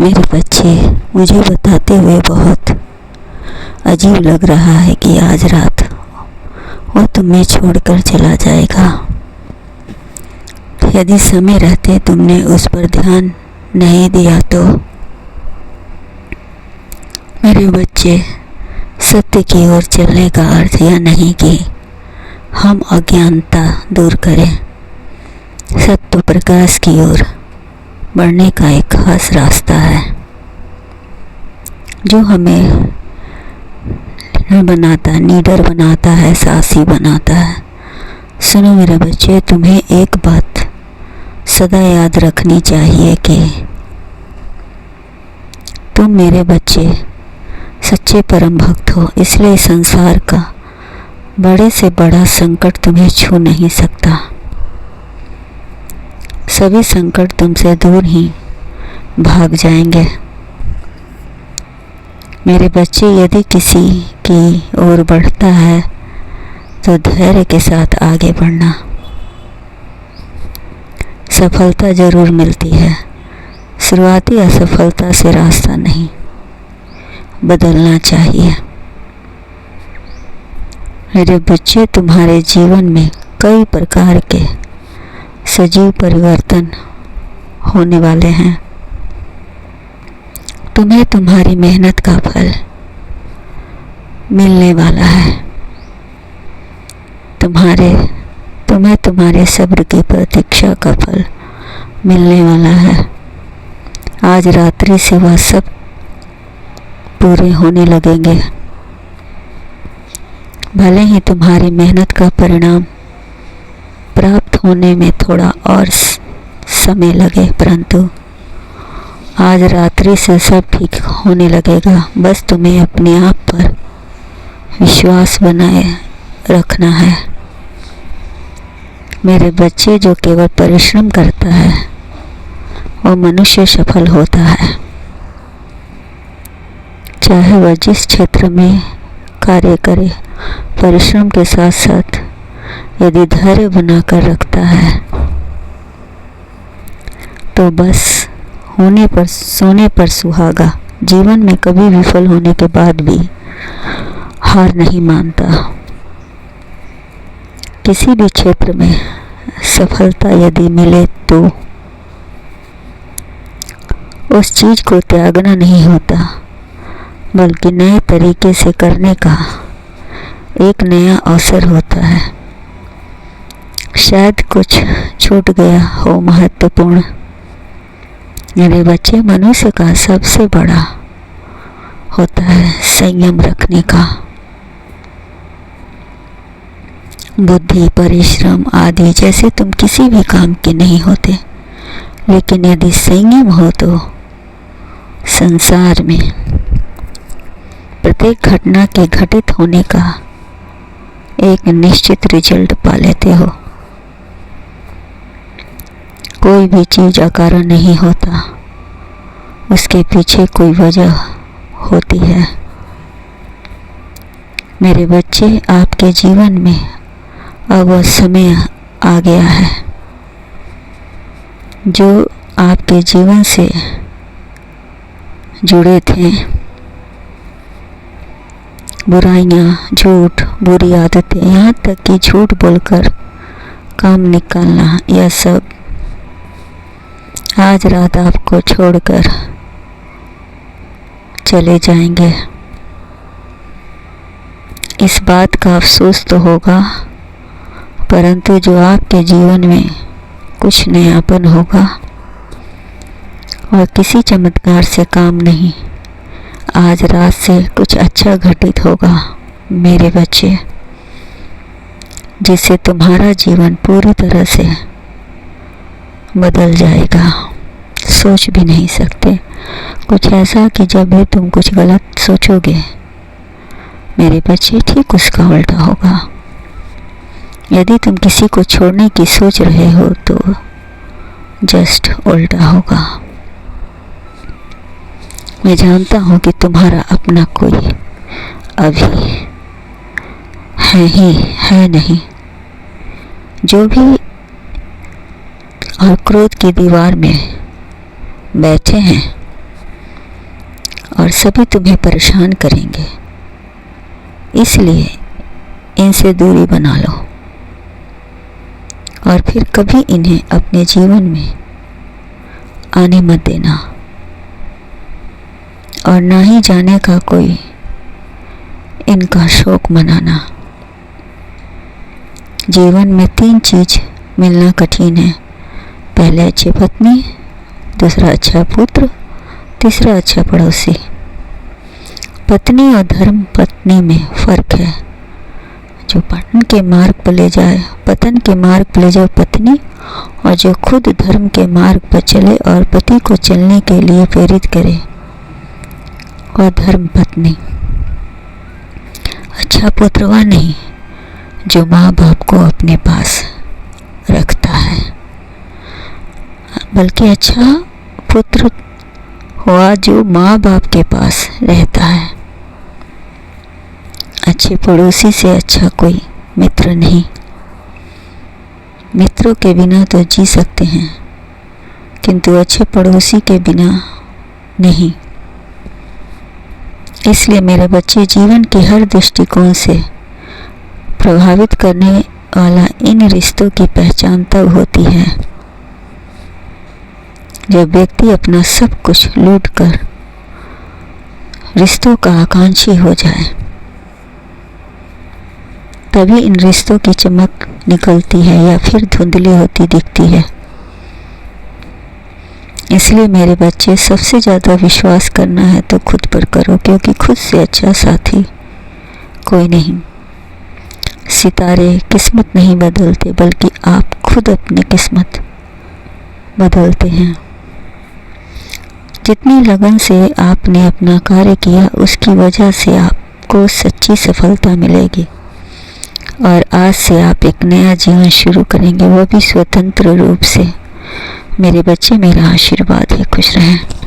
मेरे बच्चे, मुझे बताते हुए बहुत अजीब लग रहा है कि आज रात वो तुम्हें छोड़कर चला जाएगा। यदि समय रहते तुमने उस पर ध्यान नहीं दिया तो। मेरे बच्चे, सत्य की ओर चलने का अर्थ यह नहीं कि हम अज्ञानता दूर करें। सत्य प्रकाश की ओर बढ़ने का एक खास रास्ता है जो हमें निडर बनाता है, साहसी बनाता है। सुनो मेरे बच्चे, तुम्हें एक बात सदा याद रखनी चाहिए कि तुम मेरे बच्चे सच्चे परम भक्त हो, इसलिए संसार का बड़े से बड़ा संकट तुम्हें छू नहीं सकता। सभी संकट तुमसे दूर ही भाग जाएंगे। मेरे बच्चे, यदि किसी की ओर बढ़ता है तो धैर्य के साथ आगे बढ़ना। सफलता जरूर मिलती है, शुरुआती असफलता से रास्ता नहीं बदलना चाहिए। मेरे बच्चे, तुम्हारे जीवन में कई प्रकार के सजीव परिवर्तन होने वाले हैं। तुम्हें तुम्हारी मेहनत का फल मिलने वाला है। तुम्हें तुम्हारे सब्र की प्रतीक्षा का फल मिलने वाला है। आज रात्रि से वह सब पूरे होने लगेंगे। भले ही तुम्हारी मेहनत का परिणाम प्राप्त होने में थोड़ा और समय लगे, परंतु आज रात्रि से सब ठीक होने लगेगा। बस तुम्हें अपने आप पर विश्वास बनाए रखना है। मेरे बच्चे, जो केवल परिश्रम करता है वो मनुष्य सफल होता है, चाहे वह जिस क्षेत्र में कार्य करे। परिश्रम के साथ साथ यदि धैर्य बनाकर रखता है तो बस सोने पर सुहागा। जीवन में कभी विफल होने के बाद भी हार नहीं मानता। किसी भी क्षेत्र में सफलता यदि मिले तो उस चीज को त्यागना नहीं होता, बल्कि नए तरीके से करने का एक नया अवसर होता है। शायद कुछ छूट गया हो महत्वपूर्ण। मेरे बच्चे, मनुष्य का सबसे बड़ा होता है संयम रखने का। बुद्धि, परिश्रम आदि जैसे तुम किसी भी काम के नहीं होते, लेकिन यदि संयम हो तो संसार में प्रत्येक घटना के घटित होने का एक निश्चित रिजल्ट पा लेते हो। कोई भी चीज अकारण नहीं होता, उसके पीछे कोई वजह होती है। मेरे बच्चे, आपके जीवन में अब वह समय आ गया है जो आपके जीवन से जुड़े थे। बुराइयां, झूठ, बुरी आदतें, यहाँ तक कि झूठ बोलकर काम निकालना, यह सब आज रात आपको छोड़कर चले जाएंगे। इस बात का अफसोस तो होगा, परंतु जो आपके जीवन में कुछ नयापन होगा और किसी चमत्कार से काम नहीं, आज रात से कुछ अच्छा घटित होगा मेरे बच्चे, जिससे तुम्हारा जीवन पूरी तरह से बदल जाएगा। सोच भी नहीं सकते कुछ ऐसा कि जब भी तुम कुछ गलत सोचोगे मेरे बच्चे, ठीक उसका उल्टा होगा। यदि तुम किसी को छोड़ने की सोच रहे हो तो जस्ट उल्टा होगा। मैं जानता हूँ कि तुम्हारा अपना कोई अभी है नहीं। जो भी और क्रोध की दीवार में बैठे हैं और सभी तुम्हें परेशान करेंगे, इसलिए इनसे दूरी बना लो और फिर कभी इन्हें अपने जीवन में आने मत देना और ना ही जाने का कोई इनका शौक मनाना। जीवन में 3 चीज मिलना कठिन है। पहले अच्छी पत्नी, दूसरा अच्छा पुत्र, तीसरा अच्छा पड़ोसी। पत्नी और धर्म पत्नी में फर्क है। जो पतन के मार्ग पर ले जाए पत्नी, और जो खुद धर्म के मार्ग पर चले और पति को चलने के लिए प्रेरित करे और धर्म पत्नी। अच्छा पुत्र वह नहीं जो माँ बाप को अपने पास रखता है, बल्कि अच्छा पुत्र हुआ जो माँ बाप के पास रहता है। अच्छे पड़ोसी से अच्छा कोई मित्र नहीं। मित्रों के बिना तो जी सकते हैं, किंतु अच्छे पड़ोसी के बिना नहीं। इसलिए मेरे बच्चे, जीवन के हर दृष्टिकोण से प्रभावित करने वाला इन रिश्तों की पहचान तब होती है जब व्यक्ति अपना सब कुछ लूटकर रिश्तों का आकांक्षी हो जाए। तभी इन रिश्तों की चमक निकलती है या फिर धुंधली होती दिखती है। इसलिए मेरे बच्चे, सबसे ज़्यादा विश्वास करना है तो खुद पर करो, क्योंकि खुद से अच्छा साथी कोई नहीं। सितारे किस्मत नहीं बदलते, बल्कि आप खुद अपनी किस्मत बदलते हैं। जितनी लगन से आपने अपना कार्य किया, उसकी वजह से आपको सच्ची सफलता मिलेगी और आज से आप एक नया जीवन शुरू करेंगे, वो भी स्वतंत्र रूप से। मेरे बच्चे, मेरा आशीर्वाद है। खुश रहें।